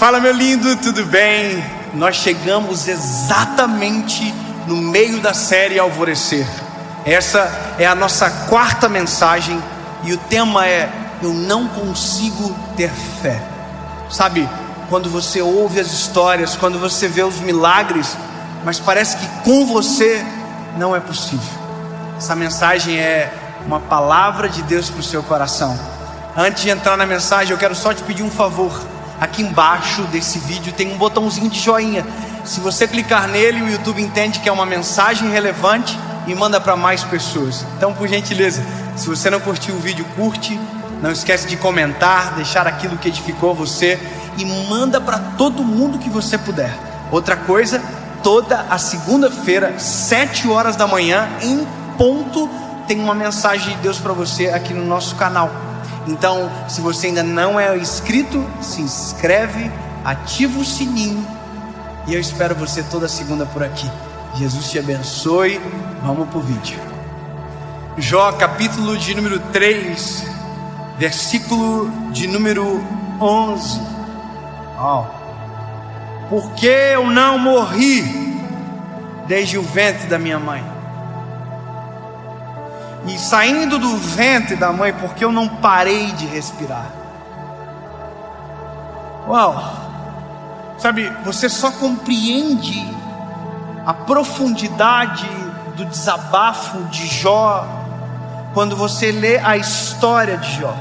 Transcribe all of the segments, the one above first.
Fala, meu lindo, tudo bem? Nós chegamos exatamente no meio da série Alvorecer. Essa é a nossa quarta mensagem e o tema é: eu não consigo ter fé. Sabe, quando você ouve as histórias, quando você vê os milagres, mas parece que com você não é possível. Essa mensagem é uma palavra de Deus para o seu coração. Antes de entrar na mensagem, eu quero só te pedir um favor. Aqui embaixo desse vídeo tem um botãozinho de joinha. Se você clicar nele, o YouTube entende que é uma mensagem relevante e manda para mais pessoas. Então, por gentileza, se você não curtiu o vídeo, curte. Não esquece de comentar, deixar aquilo que edificou você e manda para todo mundo que você puder. Outra coisa, toda a segunda-feira, 7 horas da manhã, em ponto, tem uma mensagem de Deus para você aqui no nosso canal. Então, se você ainda não é inscrito, se inscreve, ativa o sininho e eu espero você toda segunda por aqui. Jesus te abençoe. Vamos pro vídeo. Jó, capítulo de número 3, versículo de número 11. Porque eu não morri desde o ventre da minha mãe, e saindo do ventre da mãe, porque eu não parei de respirar. Sabe, você só compreende a profundidade do desabafo de Jó quando você lê a história de Jó.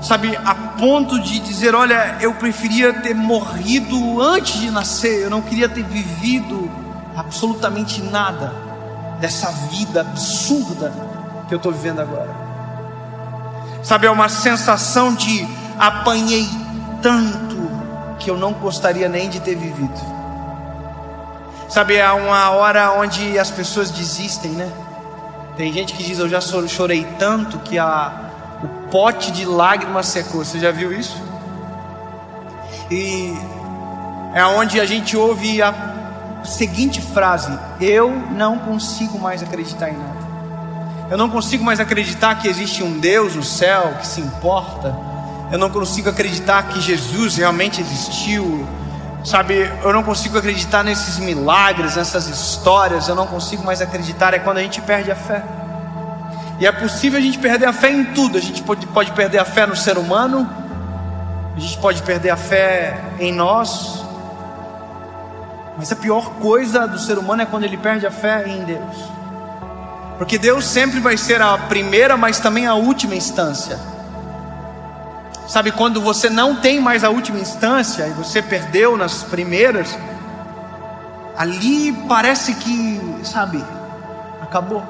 Sabe, a ponto de dizer: olha, eu preferia ter morrido antes de nascer, eu não queria ter vivido absolutamente nada dessa vida absurda que eu estou vivendo agora. Sabe, é uma sensação de apanhei tanto que eu não gostaria nem de ter vivido. Sabe, é uma hora onde as pessoas desistem, né? Tem gente que diz: eu já chorei tanto que o pote de lágrimas secou. Você já viu isso? E é onde a gente ouve a seguinte frase: eu não consigo mais acreditar em nada. Eu não consigo mais acreditar que existe um Deus no céu que se importa. Eu não consigo acreditar que Jesus realmente existiu. Sabe, eu não consigo acreditar nesses milagres, nessas histórias. Eu não consigo mais acreditar. É quando a gente perde a fé. E é possível a gente perder a fé em tudo. A gente pode perder a fé no ser humano, a gente pode perder a fé em nós. Mas a pior coisa do ser humano é quando ele perde a fé em Deus. Porque Deus sempre vai ser a primeira, mas também a última instância. Sabe, quando você não tem mais a última instância e você perdeu nas primeiras, ali parece que, sabe, acabou.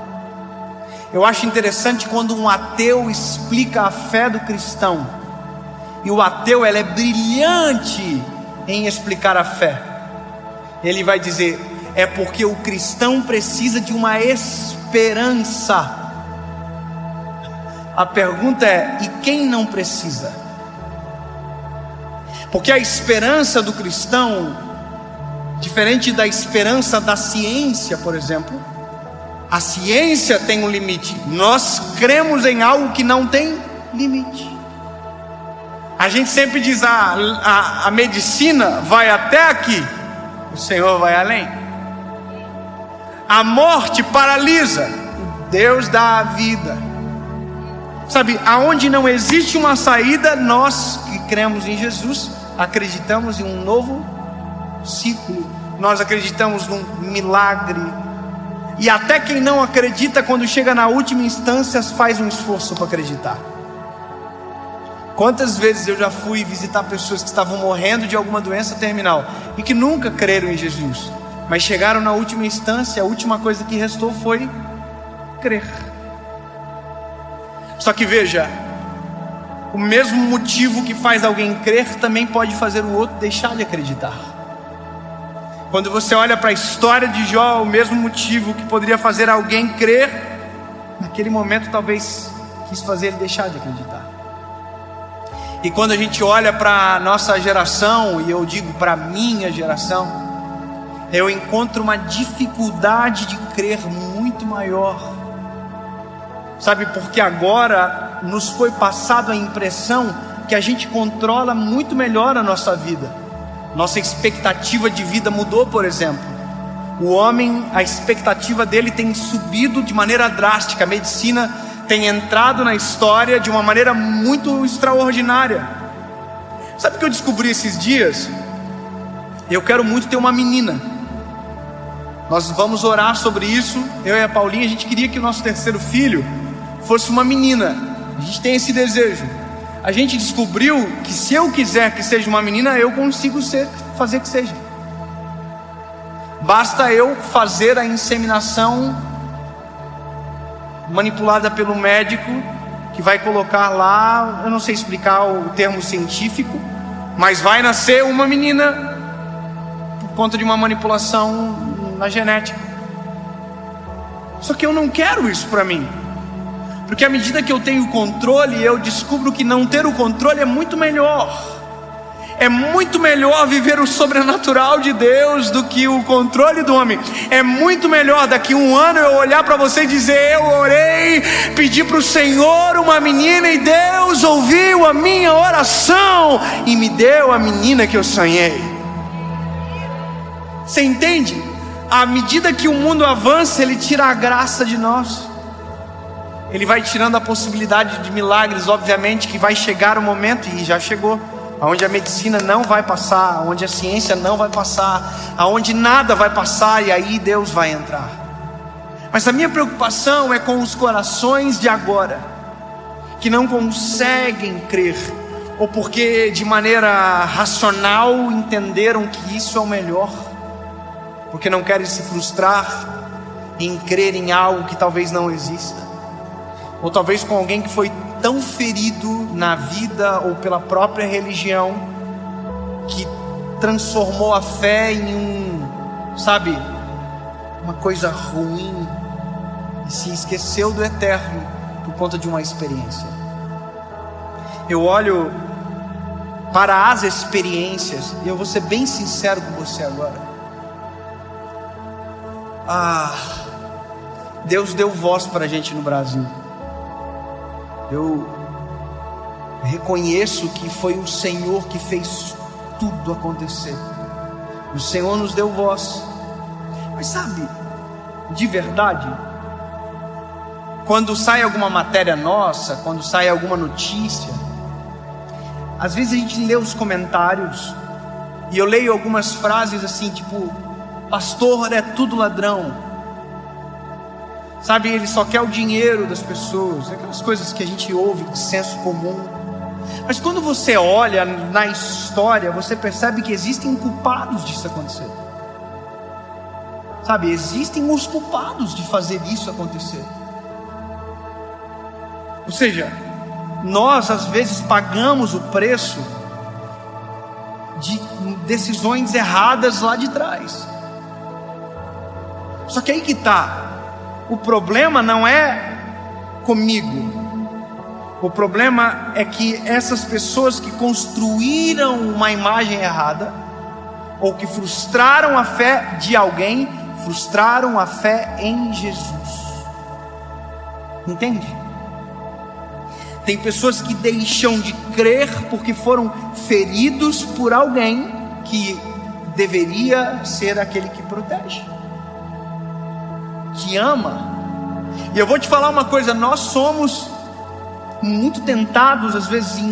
Eu acho interessante quando um ateu explica a fé do cristão. E o ateu, ele é brilhante em explicar a fé. Ele vai dizer: é porque o cristão precisa de uma esperança. A pergunta é: e quem não precisa? Porque a esperança do cristão, diferente da esperança da ciência, por exemplo, a ciência tem um limite. Nós cremos em algo que não tem limite. A gente sempre diz: a medicina vai até aqui, o Senhor vai além. A morte paralisa, Deus dá a vida. Sabe, aonde não existe uma saída, nós que cremos em Jesus acreditamos em um novo ciclo. Nós acreditamos num milagre. E até quem não acredita, quando chega na última instância, faz um esforço para acreditar. Quantas vezes eu já fui visitar pessoas que estavam morrendo de alguma doença terminal e que nunca creram em Jesus, mas chegaram na última instância, a última coisa que restou foi crer. Só que veja, o mesmo motivo que faz alguém crer também pode fazer o outro deixar de acreditar. Quando você olha para a história de Jó, o mesmo motivo que poderia fazer alguém crer, naquele momento talvez quis fazer ele deixar de acreditar. E quando a gente olha para a nossa geração, e eu digo para a minha geração, eu encontro uma dificuldade de crer muito maior. Sabe, porque agora nos foi passado a impressão que a gente controla muito melhor a nossa vida. Nossa expectativa de vida mudou, por exemplo. O homem, a expectativa dele tem subido de maneira drástica. A medicina tem entrado na história de uma maneira muito extraordinária. Sabe o que eu descobri esses dias? Eu quero muito ter uma menina. Nós vamos orar sobre isso. Eu e a Paulinha, a gente queria que o nosso terceiro filho fosse uma menina. A gente tem esse desejo. A gente descobriu que se eu quiser que seja uma menina, eu consigo fazer que seja. Basta eu fazer a inseminação manipulada pelo médico, que vai colocar lá, eu não sei explicar o termo científico, mas vai nascer uma menina por conta de uma manipulação na genética. Só que eu não quero isso para mim, porque à medida que eu tenho controle, eu descubro que não ter o controle é muito melhor. É muito melhor viver o sobrenatural de Deus do que o controle do homem. É muito melhor daqui a um ano eu olhar para você e dizer: eu orei, pedi para o Senhor uma menina e Deus ouviu a minha oração e me deu a menina que eu sonhei. Você entende? À medida que o mundo avança, ele tira a graça de nós. Ele vai tirando a possibilidade de milagres, obviamente que vai chegar o momento, e já chegou, onde a medicina não vai passar, onde a ciência não vai passar, aonde nada vai passar, e aí Deus vai entrar. Mas a minha preocupação é com os corações de agora, que não conseguem crer, ou porque de maneira racional entenderam que isso é o melhor, porque não querem se frustrar em crer em algo que talvez não exista, ou talvez com alguém que foi tão ferido na vida ou pela própria religião, que transformou a fé em uma coisa ruim, e se esqueceu do eterno por conta de uma experiência. Eu olho para as experiências, e eu vou ser bem sincero com você agora. Deus deu voz para a gente no Brasil. Eu reconheço que foi o Senhor que fez tudo acontecer. O Senhor nos deu voz. Mas sabe, de verdade, quando sai alguma matéria nossa, quando sai alguma notícia, às vezes a gente lê os comentários, e eu leio algumas frases assim, tipo: pastor é tudo ladrão. Sabe, ele só quer o dinheiro das pessoas, aquelas coisas que a gente ouve de senso comum. Mas quando você olha na história, você percebe que existem culpados disso acontecer. Sabe, existem os culpados de fazer isso acontecer. Ou seja, nós às vezes pagamos o preço de decisões erradas lá de trás. Só que aí que está. O problema não é comigo. O problema é que essas pessoas que construíram uma imagem errada, ou que frustraram a fé de alguém, frustraram a fé em Jesus. Entende? Tem pessoas que deixam de crer porque foram feridos por alguém que deveria ser aquele que protege, que ama. E eu vou te falar uma coisa: nós somos muito tentados às vezes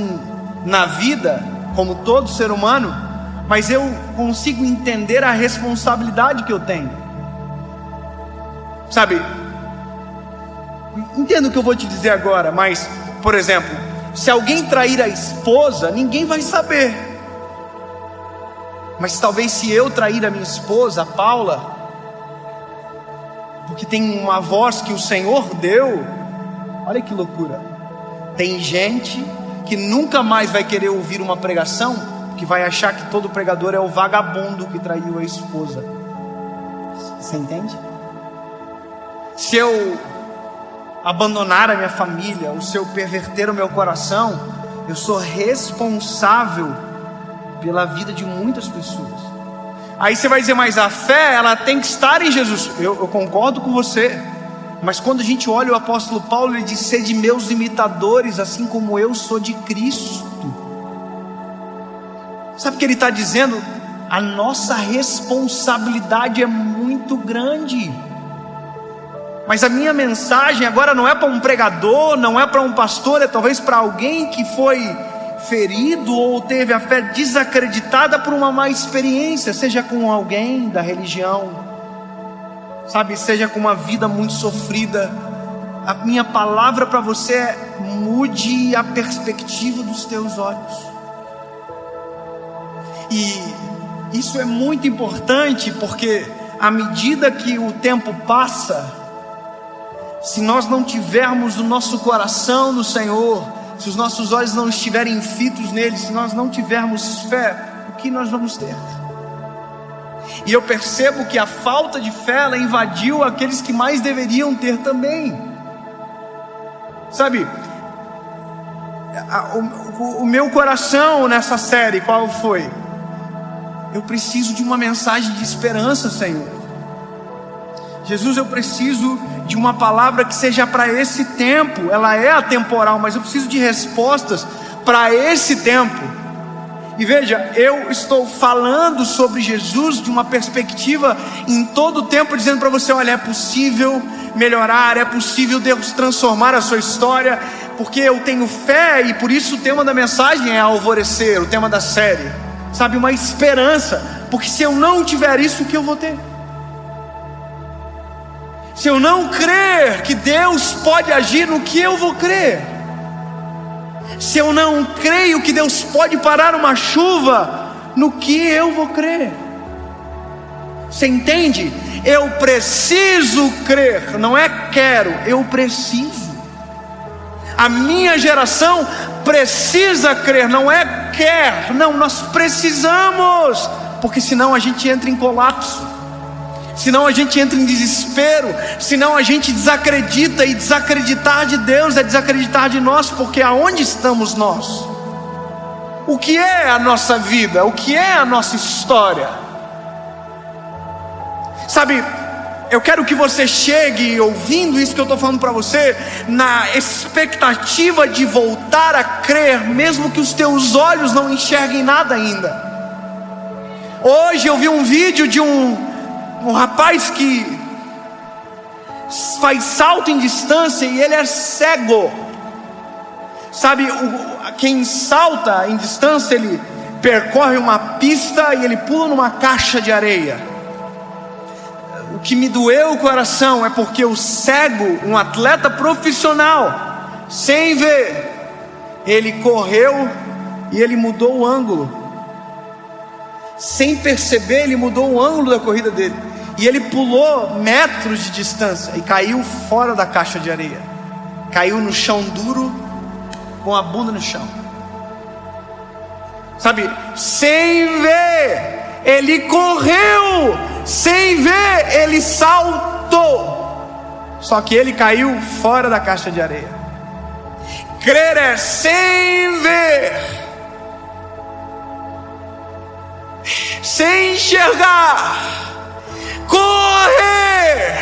na vida, como todo ser humano, mas eu consigo entender a responsabilidade que eu tenho. Sabe, entendo o que eu vou te dizer agora, mas, por exemplo, se alguém trair a esposa, ninguém vai saber. Mas talvez se eu trair a minha esposa, a Paula, porque tem uma voz que o Senhor deu, olha que loucura. Tem gente que nunca mais vai querer ouvir uma pregação, que vai achar que todo pregador é o vagabundo que traiu a esposa. Você entende? Se eu abandonar a minha família, ou se eu perverter o meu coração, eu sou responsável pela vida de muitas pessoas. Aí você vai dizer: mas a fé, ela tem que estar em Jesus. Eu concordo com você. Mas quando a gente olha o apóstolo Paulo, ele diz: sede meus imitadores, assim como eu sou de Cristo. Sabe o que ele está dizendo? A nossa responsabilidade é muito grande. Mas a minha mensagem agora não é para um pregador, não é para um pastor, é talvez para alguém que foi ferido ou teve a fé desacreditada por uma má experiência, seja com alguém da religião, sabe, seja com uma vida muito sofrida. A minha palavra para você é: mude a perspectiva dos teus olhos. E isso é muito importante, porque à medida que o tempo passa, se nós não tivermos o nosso coração no Senhor, se os nossos olhos não estiverem fitos nele, se nós não tivermos fé, o que nós vamos ter? E eu percebo que a falta de fé, ela invadiu aqueles que mais deveriam ter também. Sabe, o meu coração nessa série, qual foi? Eu preciso de uma mensagem de esperança, Senhor. Jesus, eu preciso de uma palavra que seja para esse tempo. Ela é atemporal, mas eu preciso de respostas para esse tempo. E veja, eu estou falando sobre Jesus de uma perspectiva em todo o tempo, dizendo para você: olha, é possível melhorar, é possível Deus transformar a sua história, porque eu tenho fé. E por isso o tema da mensagem é alvorecer, o tema da série, sabe, uma esperança. Porque se eu não tiver isso, o que eu vou ter? Se eu não crer que Deus pode agir, no que eu vou crer? Se eu não creio que Deus pode parar uma chuva, no que eu vou crer? Você entende? Eu preciso crer, não é quero, eu preciso. A minha geração precisa crer, não é quer, não, nós precisamos, porque senão a gente entra em colapso. Senão a gente entra em desespero, senão a gente desacredita, e desacreditar de Deus é desacreditar de nós, porque aonde estamos nós? O que é a nossa vida? O que é a nossa história? Sabe, eu quero que você chegue ouvindo isso que eu estou falando para você, na expectativa de voltar a crer, mesmo que os teus olhos não enxerguem nada ainda. Hoje eu vi um vídeo de um rapaz que faz salto em distância e ele é cego. Sabe, quem salta em distância, ele percorre uma pista e ele pula numa caixa de areia. O que me doeu o coração é porque o cego, um atleta profissional, sem ver, ele correu e ele mudou o ângulo. Sem perceber, ele mudou o ângulo da corrida dele. E ele pulou metros de distância e caiu fora da caixa de areia. Caiu no chão duro, com a bunda no chão. Sabe, sem ver, ele correu. Sem ver, ele saltou. Só que ele caiu fora da caixa de areia. Crer é sem ver, sem enxergar, correr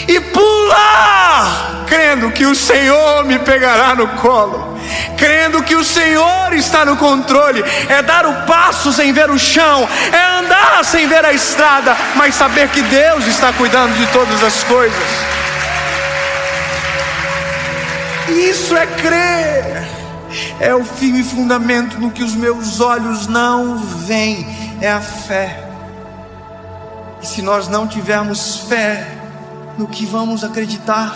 e pular, crendo que o Senhor me pegará no colo, crendo que o Senhor está no controle. É dar o passo sem ver o chão, é andar sem ver a estrada, mas saber que Deus está cuidando de todas as coisas. Isso é crer, é o firme fundamento no que os meus olhos não veem, é a fé. E se nós não tivermos fé, no que vamos acreditar?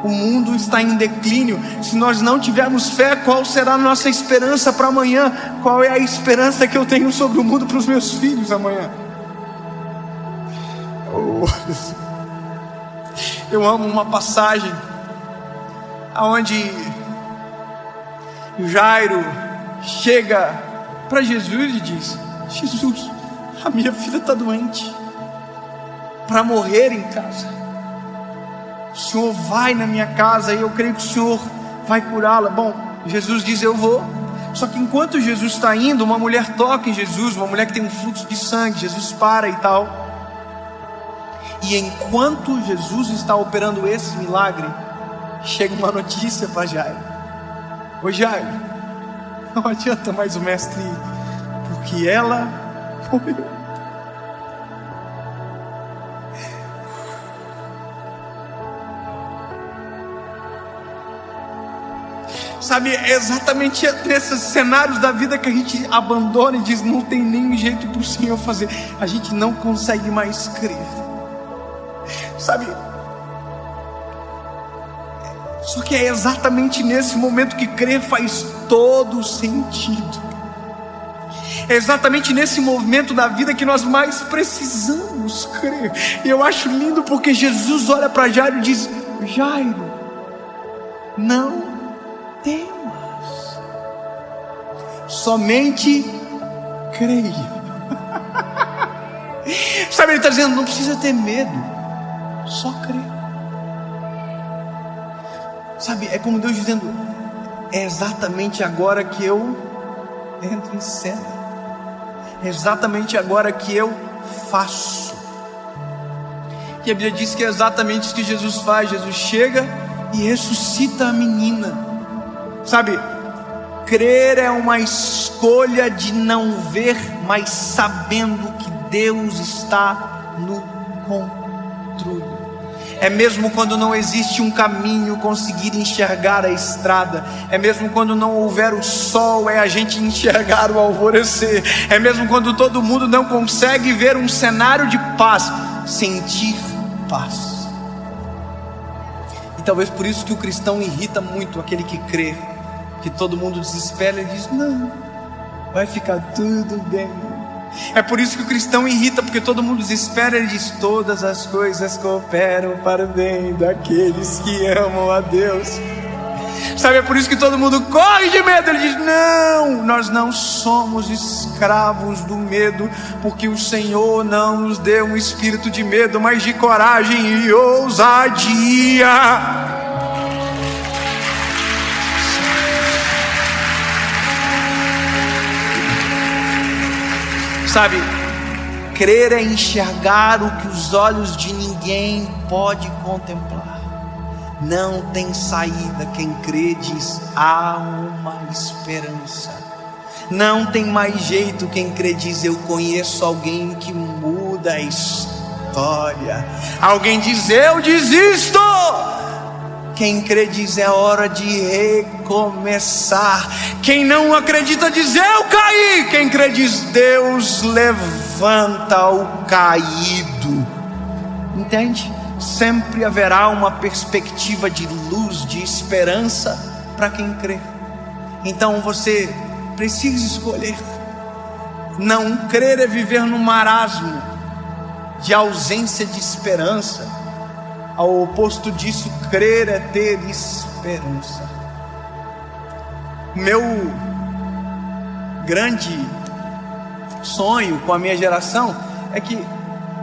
O mundo está em declínio. Se nós não tivermos fé, qual será a nossa esperança para amanhã? Qual é a esperança que eu tenho sobre o mundo para os meus filhos amanhã? Eu amo uma passagem onde Jairo chega para Jesus e diz: Jesus, a minha filha está doente, para morrer em casa. O Senhor vai na minha casa e eu creio que o Senhor vai curá-la. Bom, Jesus diz: eu vou. Só que enquanto Jesus está indo, uma mulher toca em Jesus, uma mulher que tem um fluxo de sangue. Jesus para e tal. E enquanto Jesus está operando esse milagre, chega uma notícia para Jairo: ô Jairo, não adianta mais o mestre ir. que ela morreu. Sabe, é exatamente nesses cenários da vida que a gente abandona e diz: não tem nem jeito para o Senhor fazer. A gente não consegue mais crer. Sabe? Só que é exatamente nesse momento que crer faz todo sentido. É exatamente nesse momento da vida que nós mais precisamos crer. E eu acho lindo porque Jesus olha para Jairo e diz: Jairo, não temas, somente creia. Sabe, ele está dizendo: não precisa ter medo, só crer. Sabe, é como Deus dizendo: é exatamente agora que eu entro em cena, é exatamente agora que eu faço. E a Bíblia diz que é exatamente isso que Jesus faz. Jesus chega e ressuscita a menina. Sabe, crer é uma escolha de não ver, mas sabendo que Deus está no controle. É mesmo quando não existe um caminho, conseguir enxergar a estrada. É mesmo quando não houver o sol, é a gente enxergar o alvorecer. É mesmo quando todo mundo não consegue ver um cenário de paz, sentir paz. E talvez por isso que o cristão irrita muito aquele que crê, que todo mundo desespera e diz: não, vai ficar tudo bem. É por isso que o cristão irrita, porque todo mundo desespera e diz: todas as coisas cooperam para o bem daqueles que amam a Deus. Sabe, é por isso que todo mundo corre de medo. Ele diz: não, nós não somos escravos do medo, porque o Senhor não nos deu um espírito de medo, mas de coragem e ousadia. Sabe, crer é enxergar o que os olhos de ninguém pode contemplar. Não tem saída. Quem crê diz: há uma esperança. Não tem mais jeito. Quem crê diz: eu conheço alguém que muda a história. Alguém diz: eu desisto. Quem crê diz: é hora de recomeçar. Quem não acredita diz: eu caí. Quem crê diz: Deus levanta o caído. Entende? Sempre haverá uma perspectiva de luz, de esperança para quem crê. Então você precisa escolher. Não crer é viver no marasmo de ausência de esperança. Ao oposto disso, crer é ter esperança. Meu grande sonho com a minha geração é que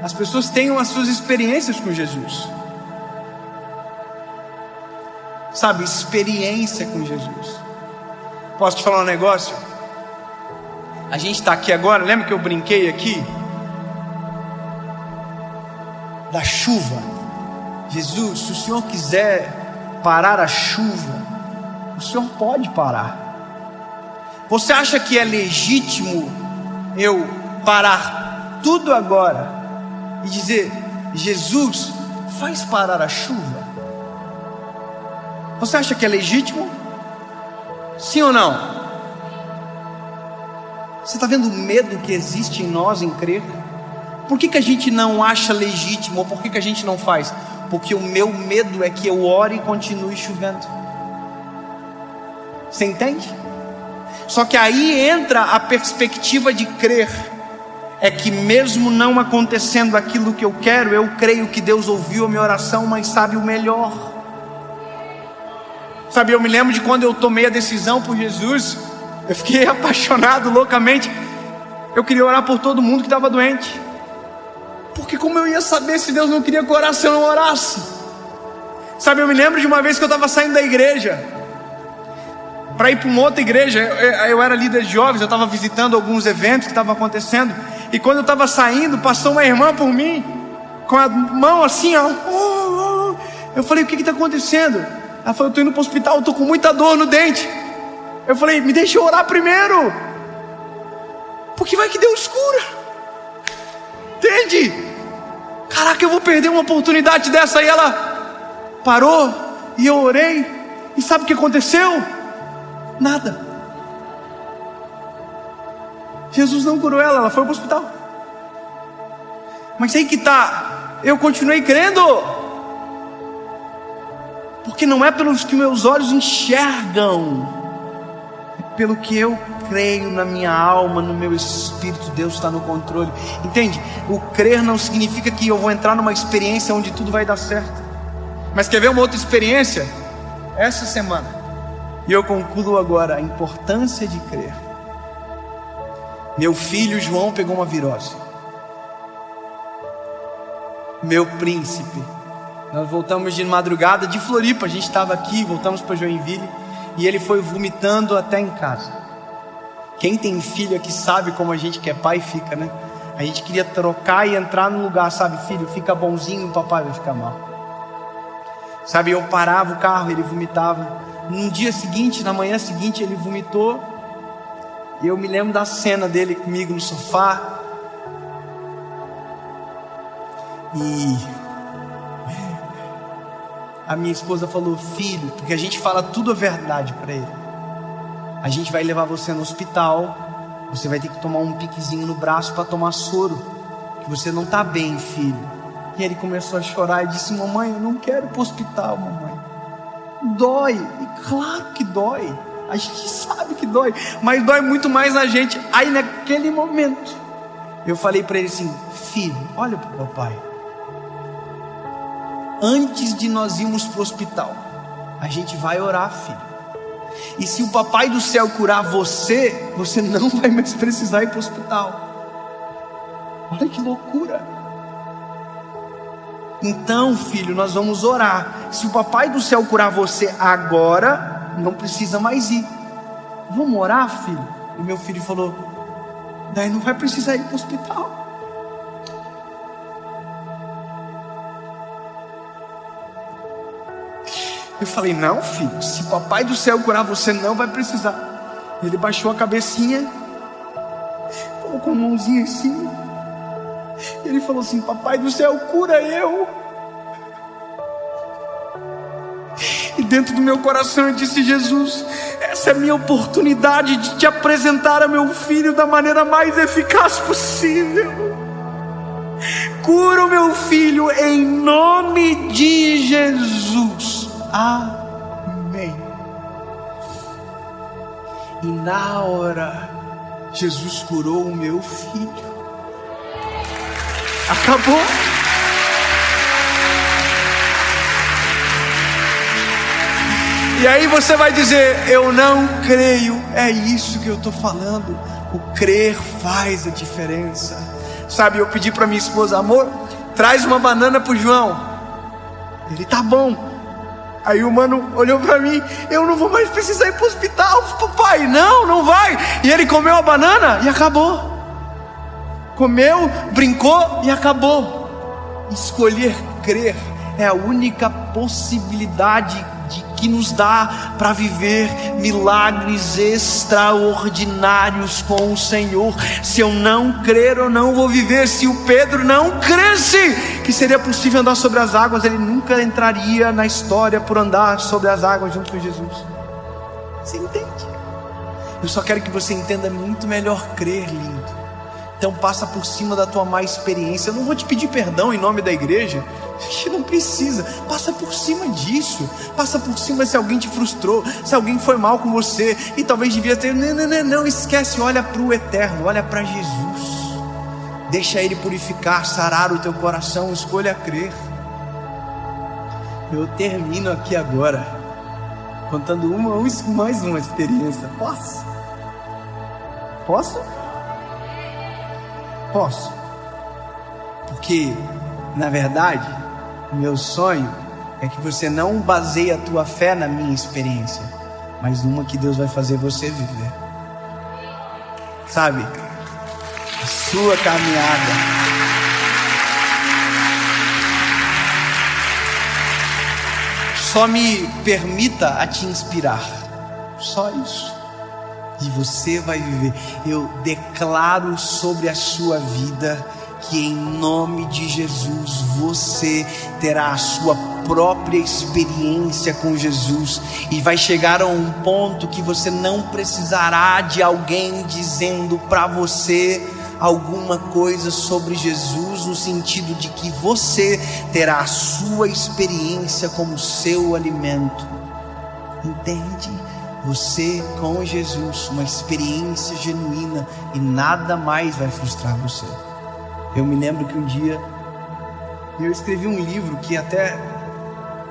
as pessoas tenham as suas experiências com Jesus. Sabe, experiência com Jesus. Posso te falar um negócio? A gente está aqui agora, lembra que eu brinquei aqui? Da chuva. Jesus, se o Senhor quiser parar a chuva, o Senhor pode parar. Você acha que é legítimo eu parar tudo agora e dizer: Jesus, faz parar a chuva? Você acha que é legítimo? Sim ou não? Você está vendo o medo que existe em nós em crer? Por que a gente não acha legítimo? Ou por que a gente não faz? Porque o meu medo é que eu ore e continue chovendo. Você entende? Só que aí entra a perspectiva de crer. É que mesmo não acontecendo aquilo que eu quero, eu creio que Deus ouviu a minha oração, mas sabe o melhor. Sabe, eu me lembro de quando eu tomei a decisão por Jesus. Eu fiquei apaixonado loucamente. Eu queria orar por todo mundo que estava doente. Porque como eu ia saber se Deus não queria que eu orasse se eu não orasse? Sabe, eu me lembro de uma vez que eu estava saindo da igreja para ir para uma outra igreja. Eu era líder de jovens, eu estava visitando alguns eventos que estavam acontecendo. E quando eu estava saindo, passou uma irmã por mim, com a mão assim, ó. Eu falei: o que está acontecendo? Ela falou: eu estou indo para o hospital, estou com muita dor no dente. Eu falei: me deixa eu orar primeiro. Porque vai que Deus cura. Entende? Caraca, eu vou perder uma oportunidade dessa. Aí ela parou e eu orei. E sabe o que aconteceu? Nada. Jesus não curou ela, ela foi para o hospital. Mas aí que tá, eu continuei crendo. Porque não é pelos que meus olhos enxergam, é pelo que eu creio na minha alma, no meu espírito. Deus está no controle. Entende? O crer não significa que eu vou entrar numa experiência onde tudo vai dar certo. Mas quer ver uma outra experiência? Essa semana, e eu concluo agora a importância de crer. Meu filho João pegou uma virose. Meu príncipe. Nós voltamos de madrugada de Floripa, a gente estava aqui, voltamos para Joinville, e ele foi vomitando até em casa. Quem tem filho aqui sabe como a gente que é pai fica, né? A gente queria trocar e entrar no lugar, sabe? Filho, fica bonzinho, o papai vai ficar mal. Sabe, eu parava o carro, ele vomitava. No dia seguinte, na manhã seguinte, ele vomitou. E eu me lembro da cena dele comigo no sofá. E a minha esposa falou: filho, porque a gente fala tudo a verdade para ele. A gente vai levar você no hospital. Você vai ter que tomar um piquezinho no braço para tomar soro, que você não está bem, filho. E ele começou a chorar e disse: mamãe, eu não quero ir para o hospital, mamãe. Dói. E claro que dói. A gente sabe que dói, mas dói muito mais na gente. Aí naquele momento eu falei para ele assim: filho, olha para o papai. Antes de nós irmos para o hospital, a gente vai orar, filho. E se o papai do céu curar você, você não vai mais precisar ir para o hospital. Olha que loucura. Então, filho, nós vamos orar. Se o papai do céu curar você agora, não precisa mais ir. Vamos orar, filho? E meu filho falou: daí não vai precisar ir para o hospital. Eu falei: não, filho, se papai do céu curar você, não vai precisar. Ele baixou a cabecinha, colocou a mãozinha assim, e ele falou assim: papai do céu, cura eu. E dentro do meu coração eu disse: Jesus, essa é a minha oportunidade de te apresentar a meu filho da maneira mais eficaz possível. Cura o meu filho em nome de Jesus. Amém. E na hora, Jesus curou o meu filho. Acabou. E aí você vai dizer: eu não creio. É isso que eu estou falando. O crer faz a diferença. Sabe, eu pedi para minha esposa: amor, traz uma banana para o João. Ele: tá bom. Aí o mano olhou para mim: eu não vou mais precisar ir para o hospital, papai. Não, não vai. E ele comeu a banana e acabou. Comeu, brincou e acabou. Escolher crer é a única possibilidade que nos dá para viver milagres extraordinários com o Senhor. Se eu não crer, eu não vou viver. Se o Pedro não cresce que seria possível andar sobre as águas, ele nunca entraria na história por andar sobre as águas junto com Jesus. Você entende? Eu só quero que você entenda muito melhor crer, lindo. Então passa por cima da tua má experiência. Eu não vou te pedir perdão em nome da igreja. Não precisa. Passa por cima disso. Passa por cima se alguém te frustrou, se alguém foi mal com você e talvez devia ter. Não, esquece. Olha para o eterno, olha para Jesus. Deixa Ele purificar, sarar o teu coração. Escolha crer. Eu termino aqui agora contando mais uma experiência. Posso? Posso? Porque, na verdade, o meu sonho é que você não baseie a tua fé na minha experiência, mas numa que Deus vai fazer você viver. Sabe? A sua caminhada. Só me permita a te inspirar. Só isso. e você vai viver. Eu declaro sobre a sua vida que em nome de Jesus você terá a sua própria experiência com Jesus, e vai chegar a um ponto que você não precisará de alguém dizendo para você alguma coisa sobre Jesus, no sentido de que você terá a sua experiência como seu alimento. Entende? Você com Jesus, uma experiência genuína, e nada mais vai frustrar você. Eu me lembro que um dia eu escrevi um livro que até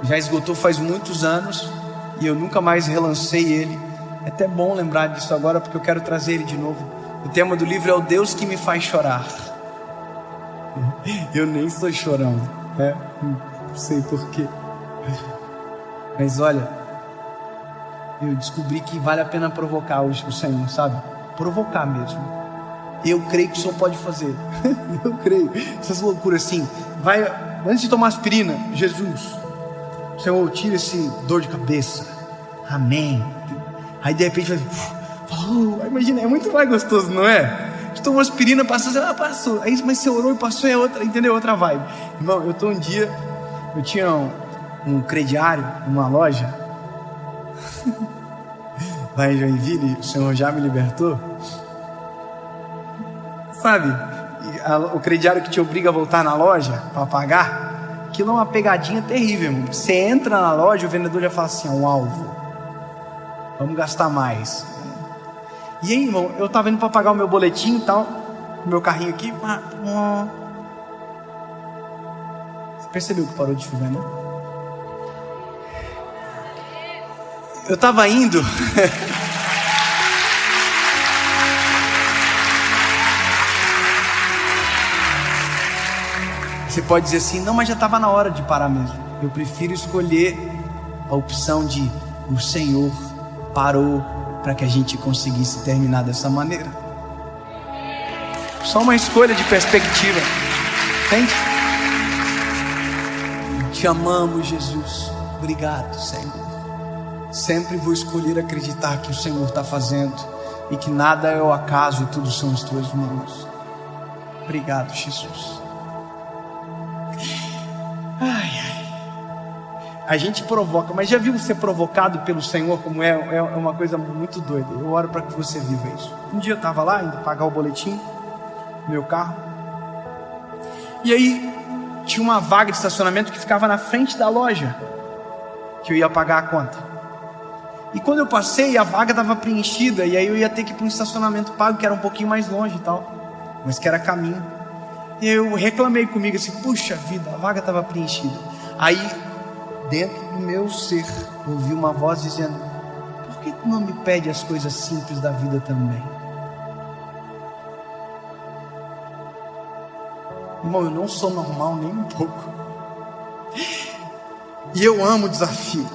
já esgotou faz muitos anos, e eu nunca mais relancei ele. É até bom lembrar disso agora, porque eu quero trazer ele de novo. O tema do livro é o Deus que me faz chorar. Eu nem sou chorão, né? Não sei porquê. Mas olha, eu descobri que vale a pena provocar o Senhor, sabe? Provocar mesmo. Eu creio que o Senhor pode fazer. Eu creio. Essas loucuras assim. Vai, antes de tomar aspirina, Jesus, Senhor, tira esse dor de cabeça. Amém. Aí de repente vai, imagina, é muito mais gostoso, não é? Tu tomou aspirina, passou, passou. Aí, mas você orou e passou, é outra, entendeu? Outra vibe. Irmão, eu tinha um crediário numa loja lá em Joinville, o Senhor já me libertou. Sabe, o crediário que te obriga a voltar na loja para pagar, aquilo é uma pegadinha terrível, irmão. Você entra na loja, o vendedor já fala assim: é um alvo, vamos gastar mais. E aí, irmão, eu tava indo para pagar o meu boletim e tal, o meu carrinho aqui. Você percebeu que parou de chover, né? Eu tava indo. Você pode dizer assim: não, mas já estava na hora de parar mesmo. Eu prefiro escolher a opção de o Senhor parou para que a gente conseguisse terminar dessa maneira. Só uma escolha de perspectiva, entende? Te amamos, Jesus. Obrigado, Senhor. Sempre vou escolher acreditar que o Senhor está fazendo, e que nada é o acaso e tudo são as tuas mãos. Obrigado, Jesus. A gente provoca, mas já viu ser provocado pelo Senhor como é uma coisa muito doida. Eu oro para que você viva isso. Um dia eu estava lá indo pagar o boletim no meu carro, e aí tinha uma vaga de estacionamento que ficava na frente da loja que eu ia pagar a conta. E quando eu passei, a vaga estava preenchida, e aí eu ia ter que ir para um estacionamento pago que era um pouquinho mais longe e tal, mas que era caminho. E eu reclamei comigo assim: puxa vida, a vaga estava preenchida. Aí dentro do meu ser, ouvi uma voz dizendo: por que tu não me pede as coisas simples da vida também? Irmão, eu não sou normal nem um pouco, e eu amo o desafio.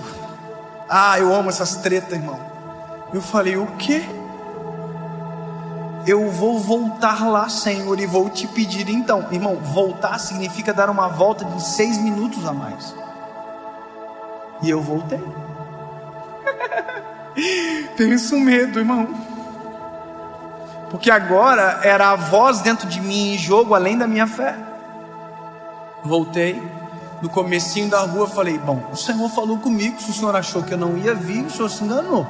Eu amo essas tretas, irmão. Eu falei: o quê? Eu vou voltar lá, Senhor, e vou te pedir então. Irmão, voltar significa dar uma volta de 6 minutos a mais. E eu voltei. Tenho isso medo, irmão, porque agora era a voz dentro de mim em jogo, além da minha fé. Voltei. No comecinho da rua, falei: bom, o Senhor falou comigo. Se o Senhor achou que eu não ia vir, o Senhor se enganou,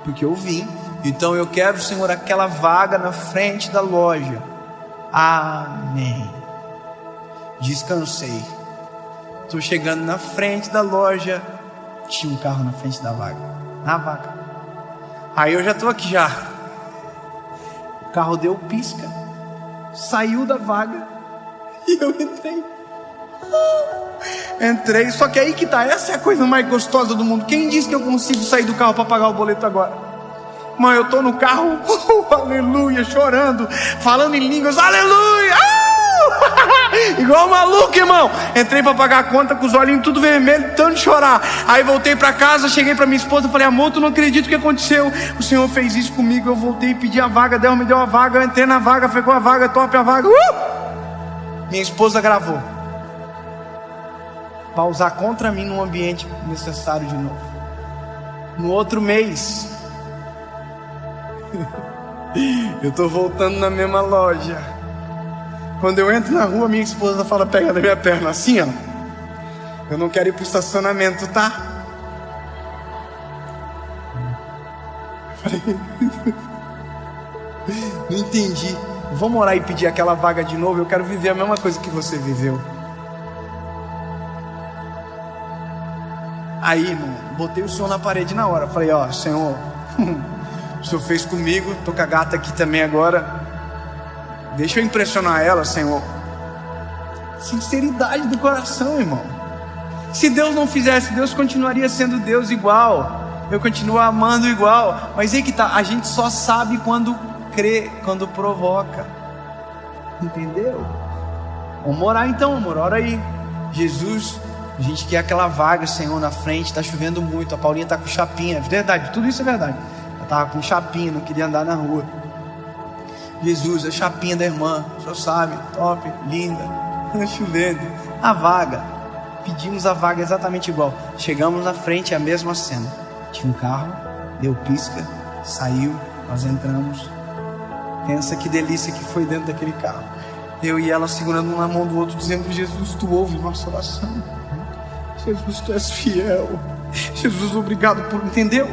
porque eu vim. Então eu quero, Senhor, aquela vaga na frente da loja. Amém. Descansei. Estou chegando na frente da loja, tinha um carro na frente da vaga, na vaga. Aí eu já estou aqui já. O carro deu pisca, saiu da vaga, e eu entrei. Entrei, só que aí que tá, essa é a coisa mais gostosa do mundo. Quem disse que eu consigo sair do carro para pagar o boleto agora? Mas eu tô no carro, aleluia, chorando, falando em línguas, aleluia, igual maluco, irmão. Entrei para pagar a conta com os olhinhos tudo vermelho, tanto de chorar. Aí voltei para casa, cheguei para minha esposa, falei: amor, tu não acredita o que aconteceu? O Senhor fez isso comigo. Eu voltei e pedi a vaga, Deus me deu a vaga, eu entrei na vaga, pegou a vaga, top a vaga. Minha esposa gravou para usar contra mim num ambiente necessário de novo. No outro mês, Eu tô voltando na mesma loja. Quando eu entro na rua, minha esposa fala, pega na minha perna assim, ó. Eu não quero ir pro estacionamento, tá? Eu falei, não entendi. Vamos orar e pedir aquela vaga de novo. Eu quero viver a mesma coisa que você viveu. Aí, irmão, botei o som na parede na hora. Falei, ó, Senhor, o Senhor fez comigo, tô com a gata aqui também agora. Deixa eu impressionar ela, Senhor. Sinceridade do coração, irmão. Se Deus não fizesse, Deus continuaria sendo Deus igual. Eu continuo amando igual. Mas aí que tá, a gente só sabe quando crê, quando provoca. Entendeu? Vamos orar então, amor, ora aí. Jesus, a gente quer aquela vaga, Senhor, na frente. Tá chovendo muito, a Paulinha tá com chapinha. É verdade, tudo isso é verdade. Ela tava com chapinha, não queria andar na rua. Jesus, a chapinha da irmã, o senhor sabe, top, linda, chovendo. A vaga, pedimos a vaga exatamente igual. Chegamos na frente, a mesma cena. Tinha um carro, deu pisca, saiu, nós entramos. Pensa que delícia que foi dentro daquele carro. Eu e ela segurando um na mão do outro, dizendo, Jesus, tu ouve nossa oração. Jesus, tu és fiel. Jesus, obrigado por, entendeu?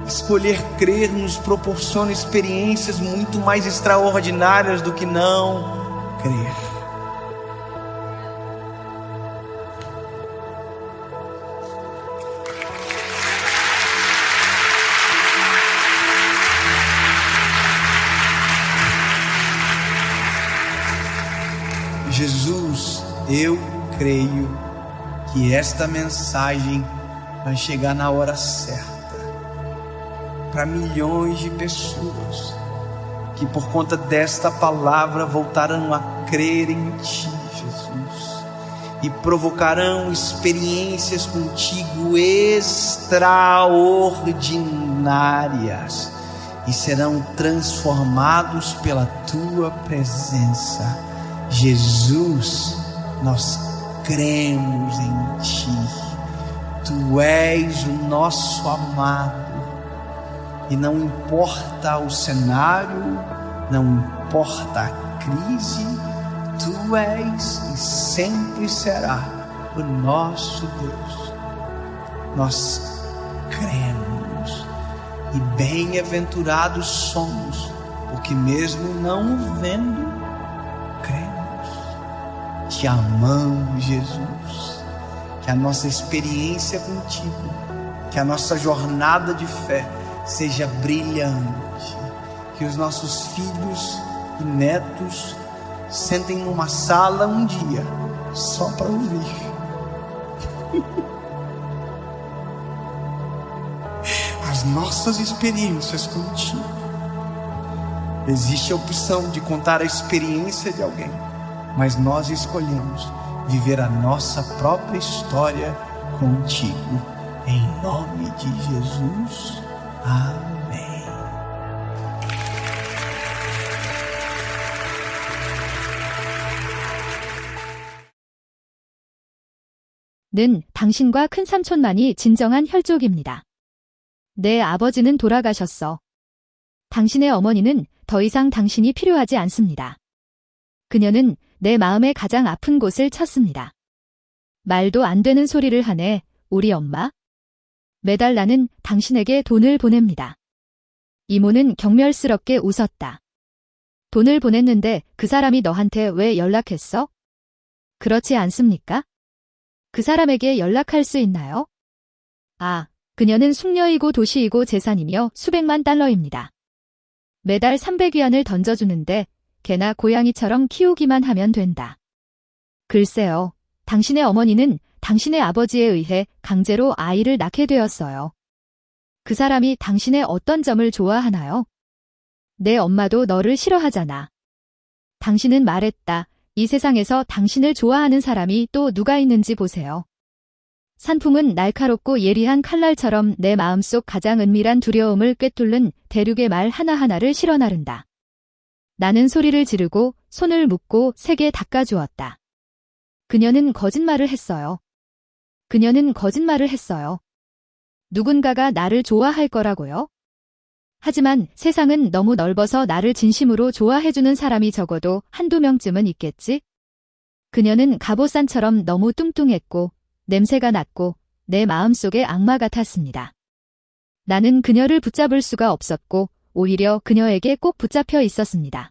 Escolher crer nos proporciona experiências muito mais extraordinárias do que não crer. Jesus, eu creio que esta mensagem vai chegar na hora certa para milhões de pessoas que por conta desta palavra voltarão a crer em Ti, Jesus, e provocarão experiências contigo extraordinárias e serão transformados pela Tua presença. Jesus, nós cremos em Ti. Tu és o nosso amado. E não importa o cenário, não importa a crise, Tu és e sempre será o nosso Deus. Nós cremos e bem-aventurados somos, porque mesmo não o vendo, cremos. Te amamos, Jesus. Que a nossa experiência contigo, que a nossa jornada de fé seja brilhante, que os nossos filhos e netos sentem numa sala um dia só para ouvir as nossas experiências contigo. Existe a opção de contar a experiência de alguém, mas nós escolhemos viver a nossa própria história contigo, em nome de Jesus. Amém. 는 당신과 큰삼촌만이 진정한 혈족입니다. 내 아버지는 돌아가셨어. 당신의 어머니는 더 이상 당신이 필요하지 않습니다. 그녀는 내 마음의 가장 아픈 곳을 쳤습니다. 말도 안 되는 소리를 하네, 우리 엄마. 매달 나는 당신에게 돈을 보냅니다. 이모는 경멸스럽게 웃었다. 돈을 보냈는데 그 사람이 너한테 왜 연락했어? 그렇지 않습니까? 그 사람에게 연락할 수 있나요? 아, 그녀는 숙녀이고 도시이고 재산이며 수백만 달러입니다. 매달 300위안을 던져주는데 개나 고양이처럼 키우기만 하면 된다. 글쎄요, 당신의 어머니는 당신의 아버지에 의해 강제로 아이를 낳게 되었어요. 그 사람이 당신의 어떤 점을 좋아하나요? 내 엄마도 너를 싫어하잖아. 당신은 말했다. 이 세상에서 당신을 좋아하는 사람이 또 누가 있는지 보세요. 산풍은 날카롭고 예리한 칼날처럼 내 마음속 가장 은밀한 두려움을 꿰뚫는 대륙의 말 하나하나를 실어나른다. 나는 소리를 지르고 손을 묶고 세게 닦아주었다. 그녀는 거짓말을 했어요. 그녀는 거짓말을 했어요. 누군가가 나를 좋아할 거라고요? 하지만 세상은 너무 넓어서 나를 진심으로 좋아해주는 사람이 적어도 한두 명쯤은 있겠지? 그녀는 갑옷산처럼 너무 뚱뚱했고 냄새가 났고 내 마음속에 악마 같았습니다. 나는 그녀를 붙잡을 수가 없었고 오히려 그녀에게 꼭 붙잡혀 있었습니다.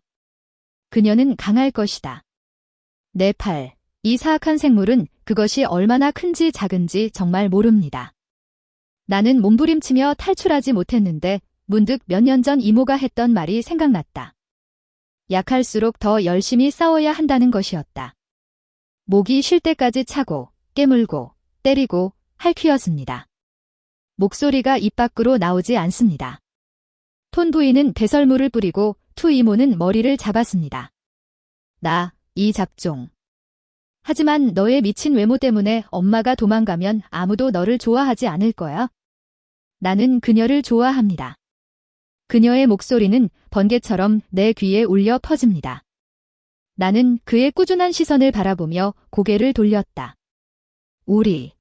그녀는 강할 것이다. 내 팔, 이 사악한 생물은 그것이 얼마나 큰지 작은지 정말 모릅니다. 나는 몸부림치며 탈출하지 못했는데 문득 몇 년 전 이모가 했던 말이 생각났다. 약할수록 더 열심히 싸워야 한다는 것이었다. 목이 쉴 때까지 차고 깨물고 때리고 핥히었습니다. 목소리가 입 밖으로 나오지 않습니다. 톤 부인은 배설물을 뿌리고 투 이모는 머리를 잡았습니다. 나, 이 잡종. 하지만 너의 미친 외모 때문에 엄마가 도망가면 아무도 너를 좋아하지 않을 거야. 나는 그녀를 좋아합니다. 그녀의 목소리는 번개처럼 내 귀에 울려 퍼집니다. 나는 그의 꾸준한 시선을 바라보며 고개를 돌렸다. 우리